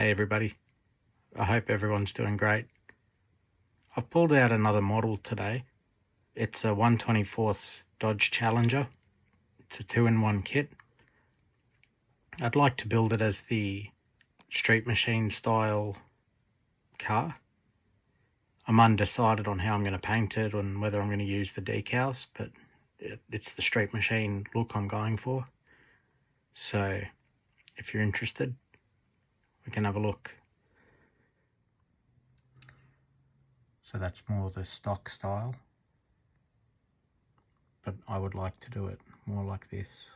Hey everybody, I hope everyone's doing great. I've pulled out another model today. It's a 1/24 Dodge Challenger. It's a 2-in-1 kit. I'd like to build it as the street machine style car. I'm undecided on how I'm going to paint it and whether I'm going to use the decals, but it's the street machine look I'm going for. So if you're interested, we can have a look. So that's more the stock style, but I would like to do it more like this.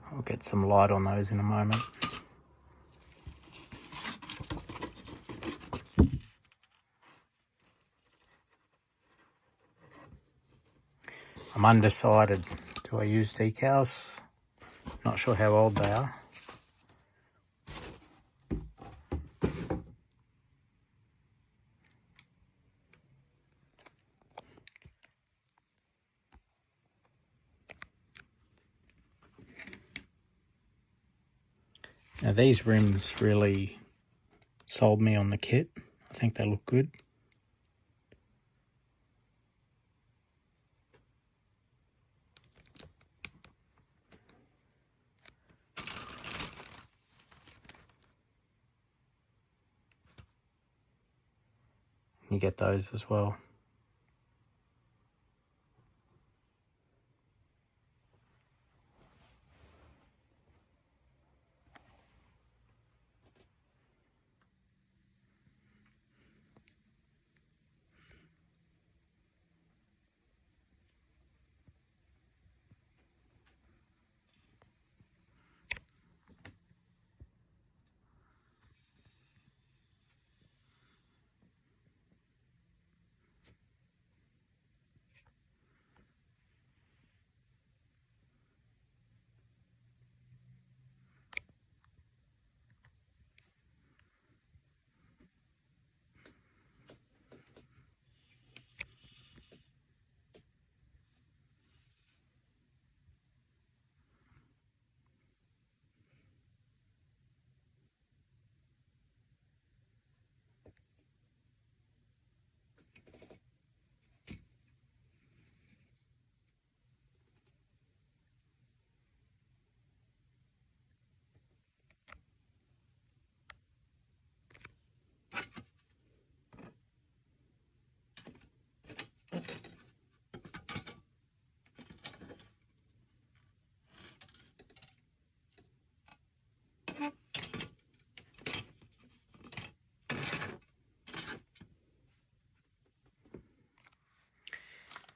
I'll get some light on those in a moment. I'm undecided. Do I use decals? Not sure how old they are. Now these rims really sold me on the kit. I think they look good. You get those as well.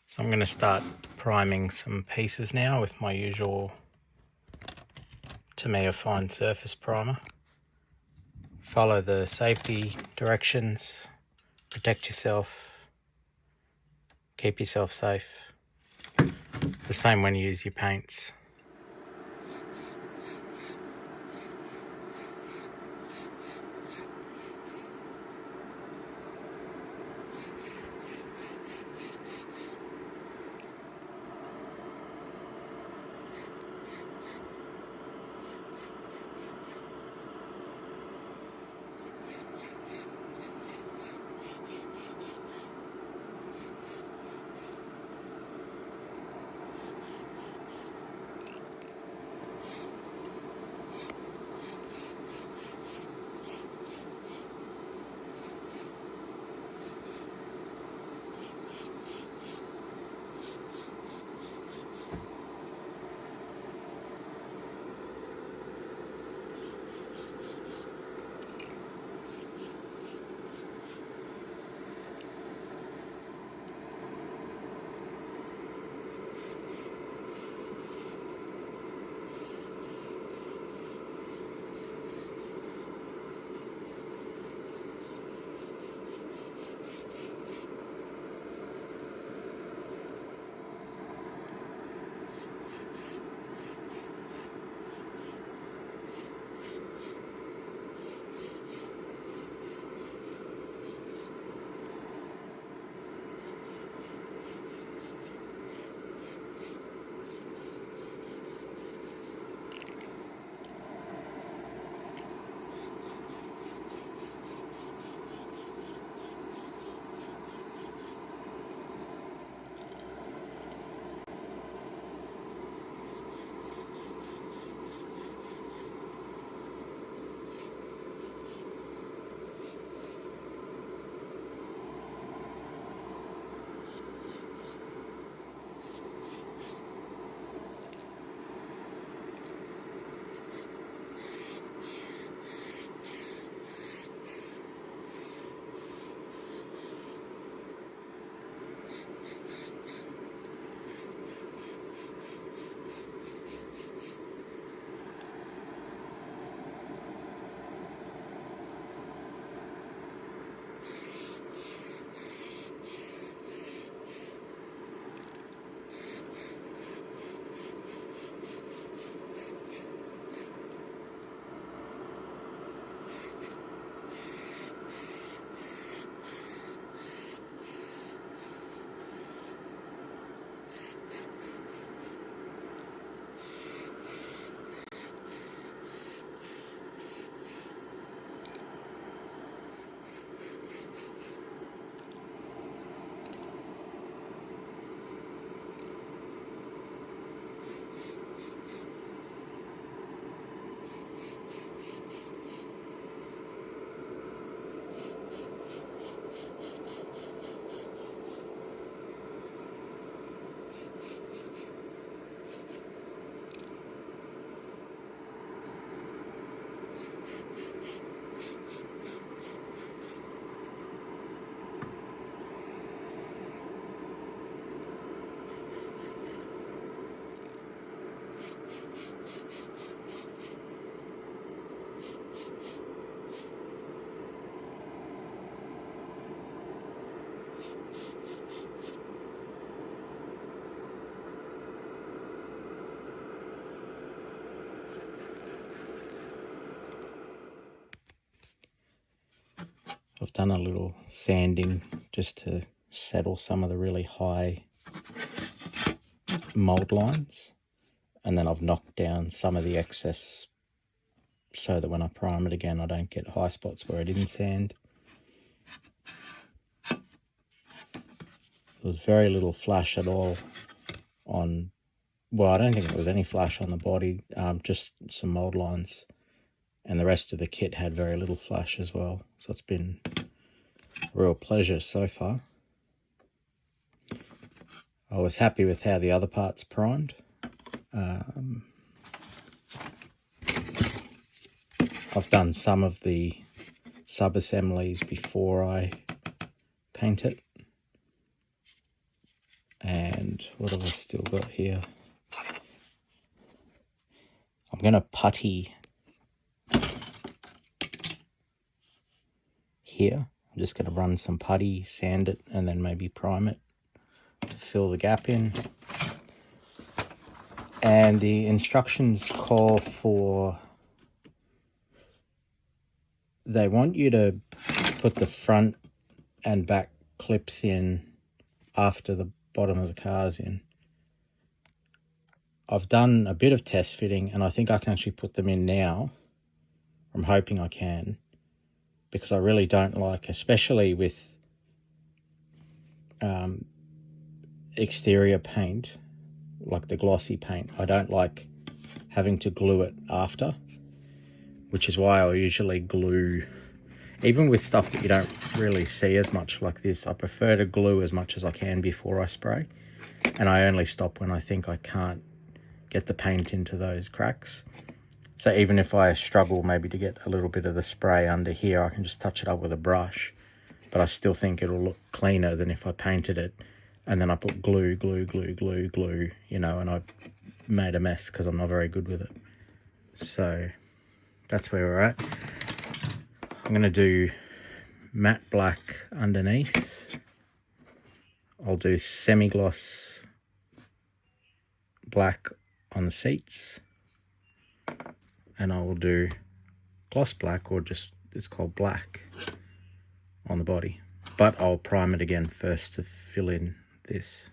So I'm going to start priming some pieces now with my usual Tamiya fine surface primer. Follow the safety directions, protect yourself, keep yourself safe. The same when you use your paints. I've done a little sanding just to settle some of the really high mold lines, and then I've knocked down some of the excess so that when I prime it again I don't get high spots where I didn't sand. There was very little flash at all on, well, I don't think there was any flash on the body, just some mold lines, and the rest of the kit had very little flash as well, so it's been a real pleasure so far. I was happy with how the other parts primed. I've done some of the sub-assemblies before I paint it. And what have I still got here? I'm going to putty here. I'm just going to run some putty, sand it, and then maybe prime it to fill the gap in. And the instructions call for, they want you to put the front and back clips in after the bottom of the car's in. I've done a bit of test fitting and I think I can actually put them in now. I'm hoping I can, because I really don't like, especially with exterior paint, like the glossy paint, I don't like having to glue it after, which is why I usually glue, even with stuff that you don't really see as much like this, I prefer to glue as much as I can before I spray, and I only stop when I think I can't get the paint into those cracks. So even if I struggle maybe to get a little bit of the spray under here, I can just touch it up with a brush, but I still think it'll look cleaner than if I painted it and then I put glue, you know, and I made a mess because I'm not very good with it. So that's where we're at. I'm going to do matte black underneath. I'll do semi-gloss black on the seats, and I will do gloss black, or just, it's called black, on the body. But I'll prime it again first to fill in this.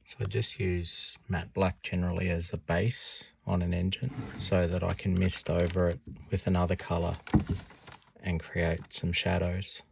So I just use matte black generally as a base on an engine so that I can mist over it with another colour and create some shadows.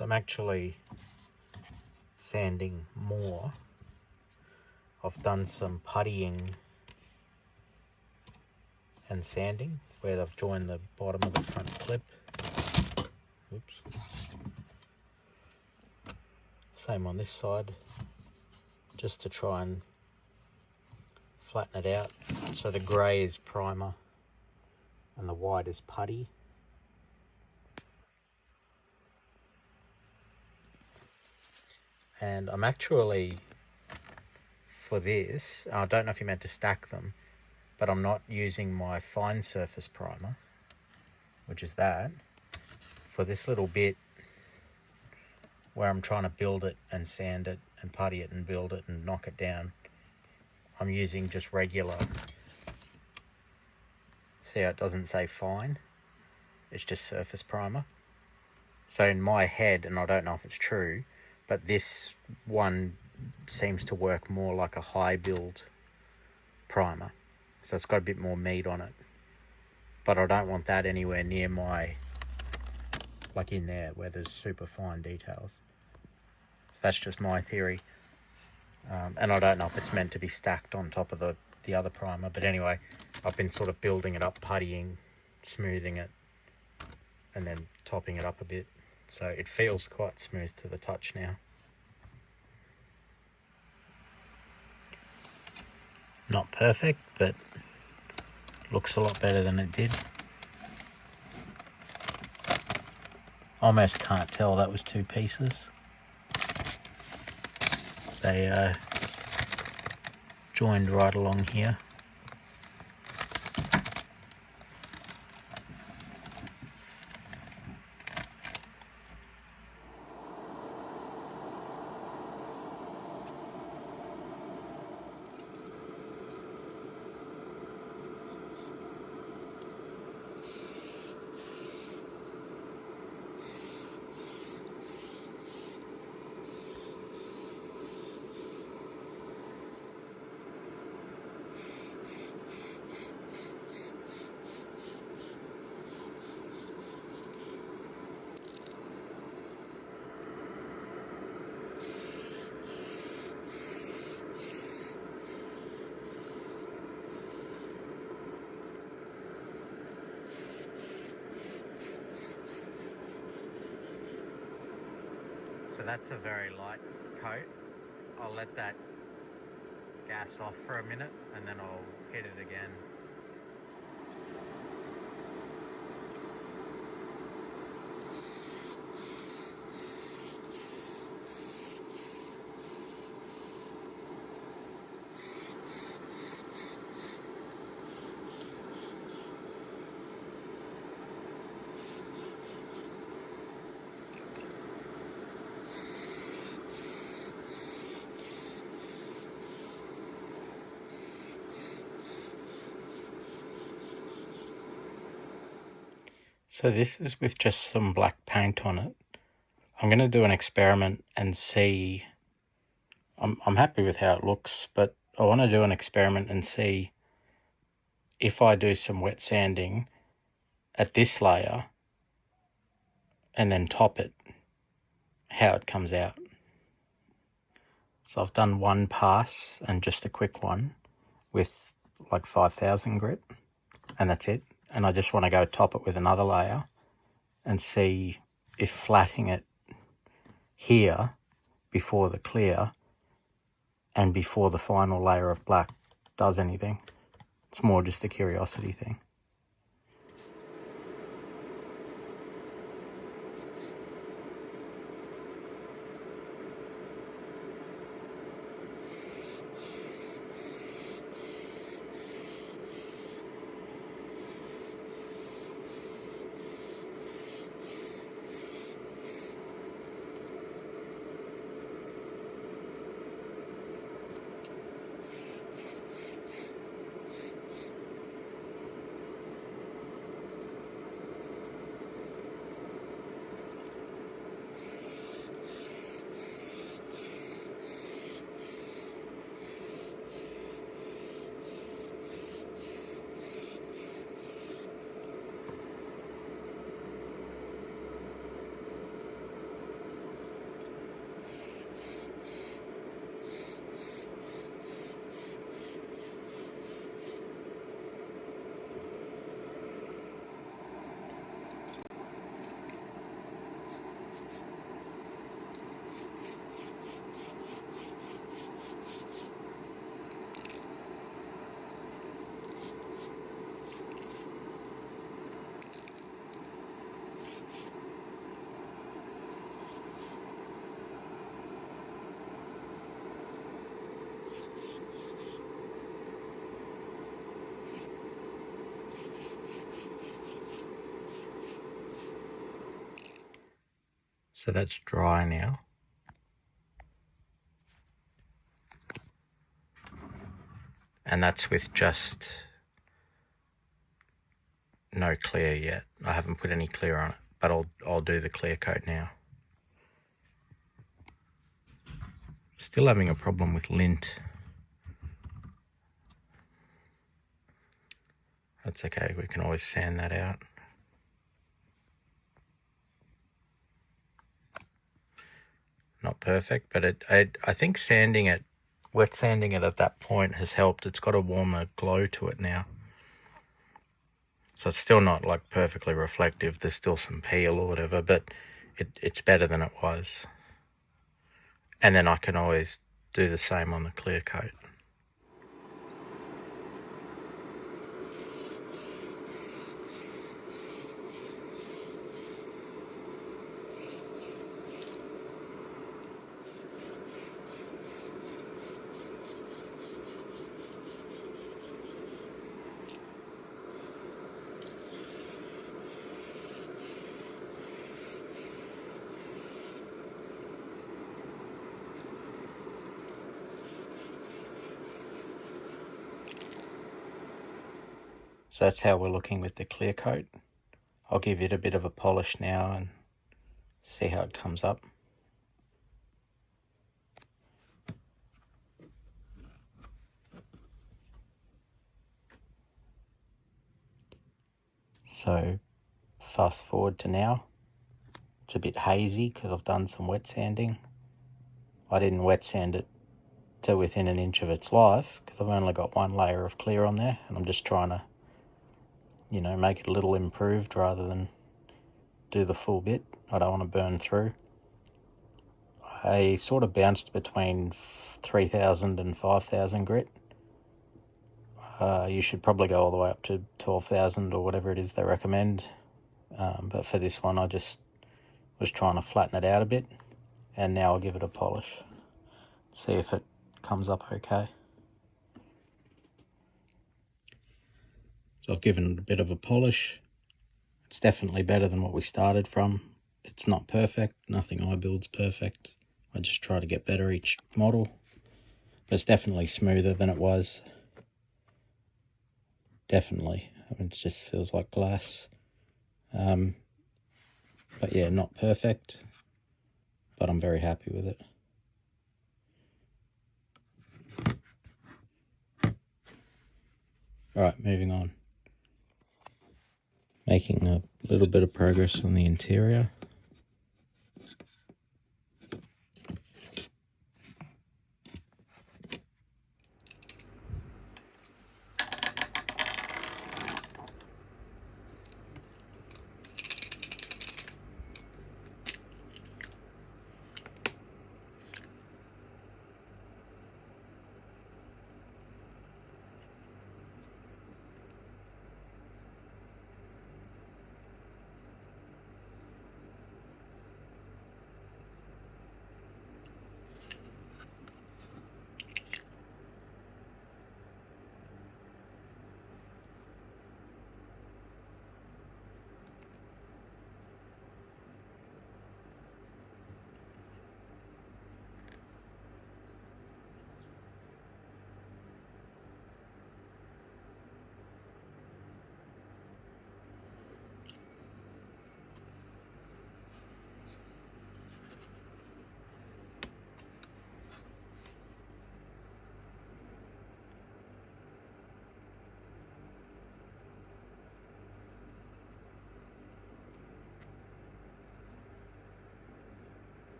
So I'm actually sanding more. I've done some puttying and sanding where I've joined the bottom of the front clip. Oops. Same on this side, just to try and flatten it out. So the grey is primer and the white is putty. And I'm actually, for this, I don't know if you meant to stack them, but I'm not using my fine surface primer, which is that. For this little bit where I'm trying to build it and sand it and putty it and build it and knock it down, I'm using just regular. See how it doesn't say fine? It's just surface primer. So in my head, and I don't know if it's true, but this one seems to work more like a high build primer. So it's got a bit more meat on it. But I don't want that anywhere near my, like in there where there's super fine details. So that's just my theory. And I don't know if it's meant to be stacked on top of the other primer. But anyway, I've been sort of building it up, puttying, smoothing it, and then topping it up a bit. So it feels quite smooth to the touch now. Not perfect, but looks a lot better than it did. Almost can't tell that was two pieces. They joined right along here. So that's a very light coat. I'll let that gas off for a minute and then I'll hit it again. So this is with just some black paint on it. I'm going to do an experiment and see. I'm happy with how it looks, but I want to do an experiment and see if I do some wet sanding at this layer and then top it, how it comes out. So I've done one pass and just a quick one with like 5000 grit, and that's it. And I just want to go top it with another layer and see if flatting it here before the clear and before the final layer of black does anything. It's more just a curiosity thing. So that's dry now. And that's with just no clear yet. I haven't put any clear on it, but I'll do the clear coat now. Still having a problem with lint. That's okay, we can always sand that out. Not perfect, but I think sanding it, wet sanding it at that point has helped. It's got a warmer glow to it now. So it's still not like perfectly reflective. There's still some peel or whatever, but it's better than it was. And then I can always do the same on the clear coat. So that's how we're looking with the clear coat. I'll give it a bit of a polish now and see how it comes up. So fast forward to now. It's a bit hazy because I've done some wet sanding. I didn't wet sand it to within an inch of its life because I've only got one layer of clear on there, and I'm just trying to, you know, make it a little improved rather than do the full bit. I don't want to burn through. I sort of bounced between 3,000 and 5,000 grit. You should probably go all the way up to 12,000 or whatever it is they recommend. But for this one, I just was trying to flatten it out a bit, and now I'll give it a polish. See if it comes up okay. So I've given it a bit of a polish. It's definitely better than what we started from. It's not perfect. Nothing I build's perfect. I just try to get better each model. But it's definitely smoother than it was. Definitely. I mean, it just feels like glass. But yeah, not perfect. But I'm very happy with it. Alright, moving on. Making a little bit of progress on the interior.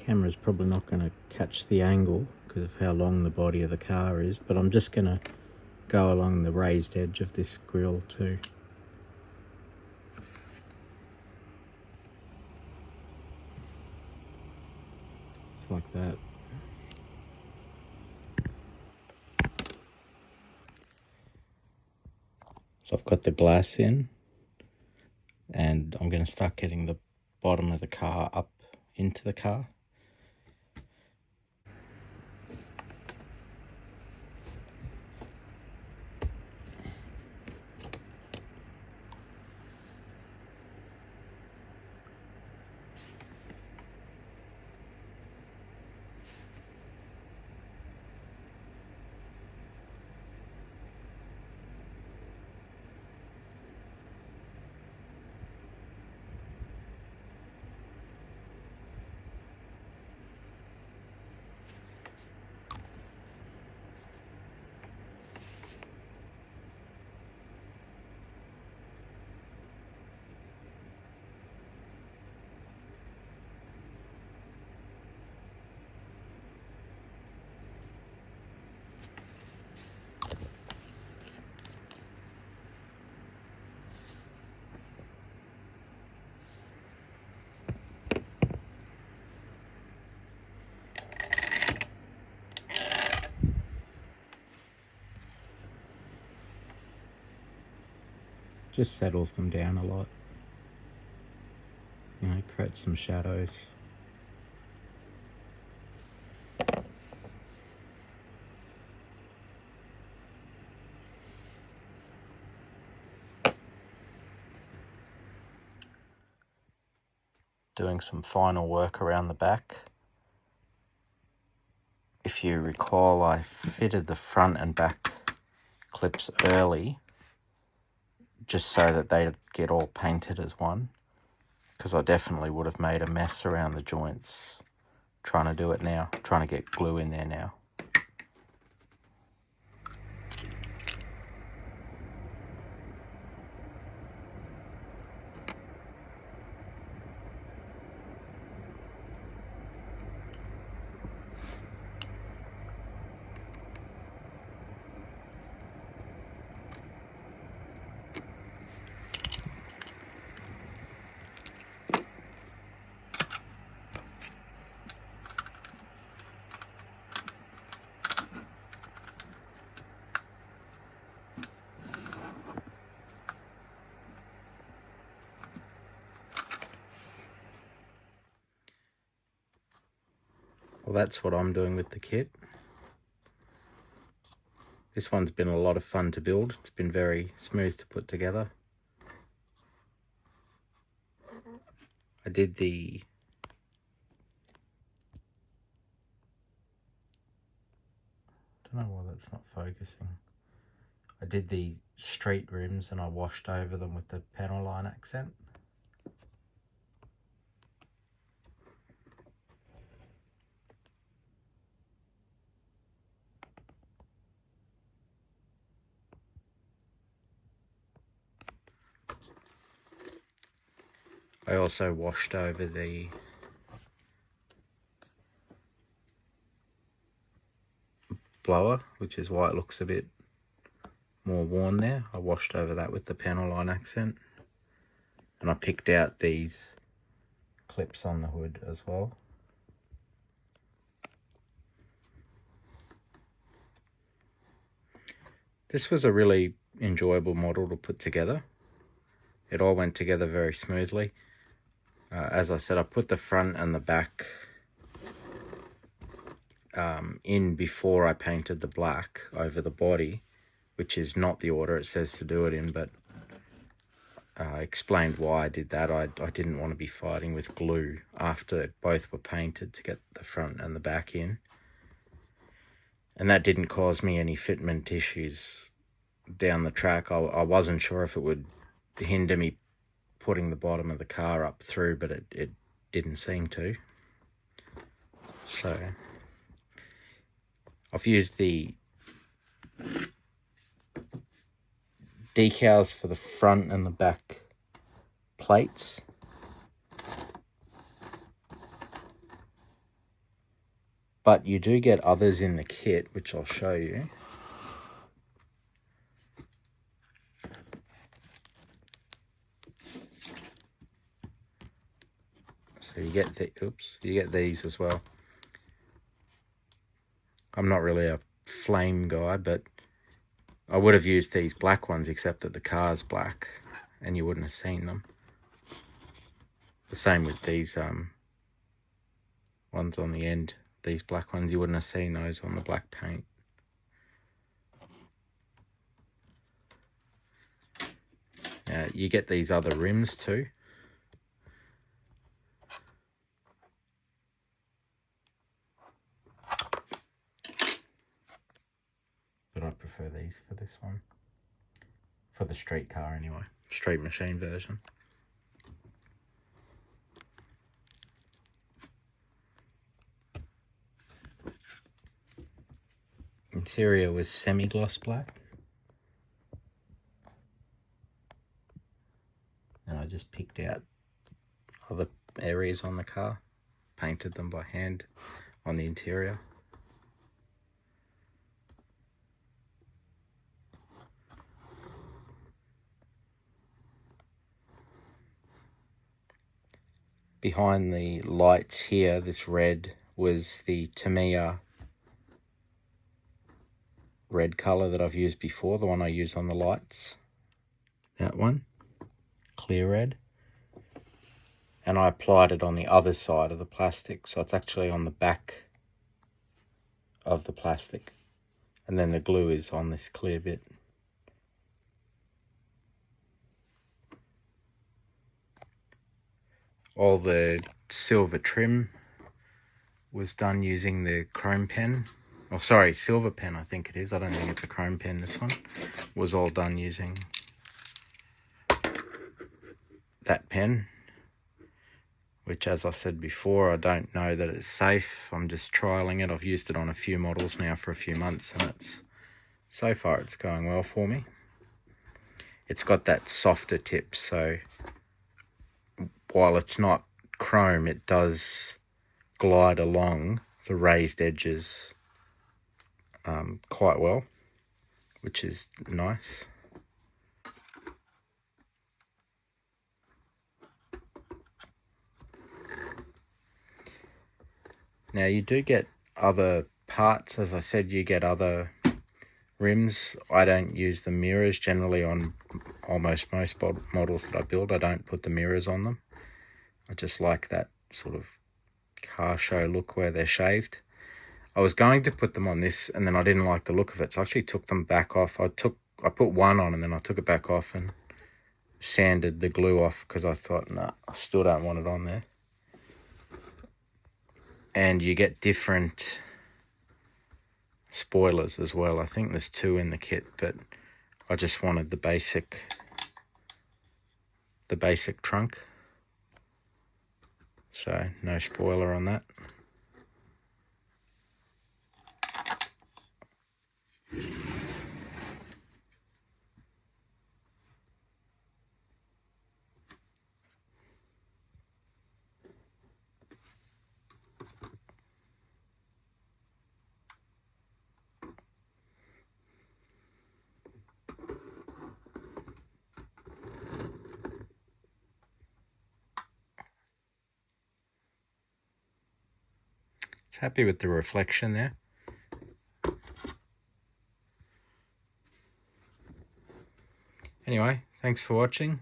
Camera's probably not going to catch the angle because of how long the body of the car is, but I'm just going to go along the raised edge of this grille too. It's like that. So I've got the glass in, and I'm going to start getting the bottom of the car up into the car. Just settles them down a lot. You know, creates some shadows. Doing some final work around the back. If you recall, I fitted the front and back clips early just so that they'd get all painted as one, because I definitely would have made a mess around the joints trying to do it now, trying to get glue in there now. Well, that's what I'm doing with the kit. This one's been a lot of fun to build. It's been very smooth to put together. I did the don't know why that's not focusing. I did the street rims and I washed over them with the panel line accent. I also washed over the blower, which is why it looks a bit more worn there. I washed over that with the panel line accent, and I picked out these clips on the hood as well. This was a really enjoyable model to put together. It all went together very smoothly. As I said, I put the front and the back in before I painted the black over the body, which is not the order it says to do it in, but I explained why I did that. I didn't want to be fighting with glue after both were painted to get the front and the back in. And that didn't cause me any fitment issues down the track. I wasn't sure if it would hinder me putting the bottom of the car up through, but it didn't seem to. So I've used the decals for the front and the back plates. But you do get others in the kit, which I'll show you. So you get you get these as well. I'm not really a flame guy, but I would have used these black ones, except that the car's black and you wouldn't have seen them. The same with these ones on the end. These black ones, you wouldn't have seen those on the black paint. You get these other rims too. But I prefer these for this one. For the street car anyway. Street machine version. Interior was semi-gloss black. And I just picked out other areas on the car, painted them by hand on the interior. Behind the lights here, this red was the Tamiya red colour that I've used before, the one I use on the lights. That one, clear red. And I applied it on the other side of the plastic, so it's actually on the back of the plastic. And then the glue is on this clear bit. All the silver trim was done using the chrome pen. Oh, sorry, silver pen I think it is. I don't think it's a chrome pen, this one. Was all done using that pen. Which, as I said before, I don't know that it's safe. I'm just trialing it. I've used it on a few models now for a few months, and so far it's going well for me. It's got that softer tip, so while it's not chrome, it does glide along the raised edges quite well, which is nice. Now you do get other parts. As I said, you get other rims. I don't use the mirrors generally on almost most models that I build. I don't put the mirrors on them. I just like that sort of car show look where they're shaved. I was going to put them on this, and then I didn't like the look of it, so I actually took them back off. I put one on, and then I took it back off and sanded the glue off, because I thought, nah, I still don't want it on there. And you get different spoilers as well. I think there's 2 in the kit, but I just wanted the basic trunk, so no spoiler on that. It's happy with the reflection there. Anyway, thanks for watching.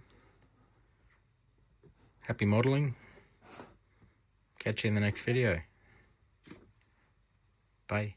Happy modelling. Catch you in the next video. Bye.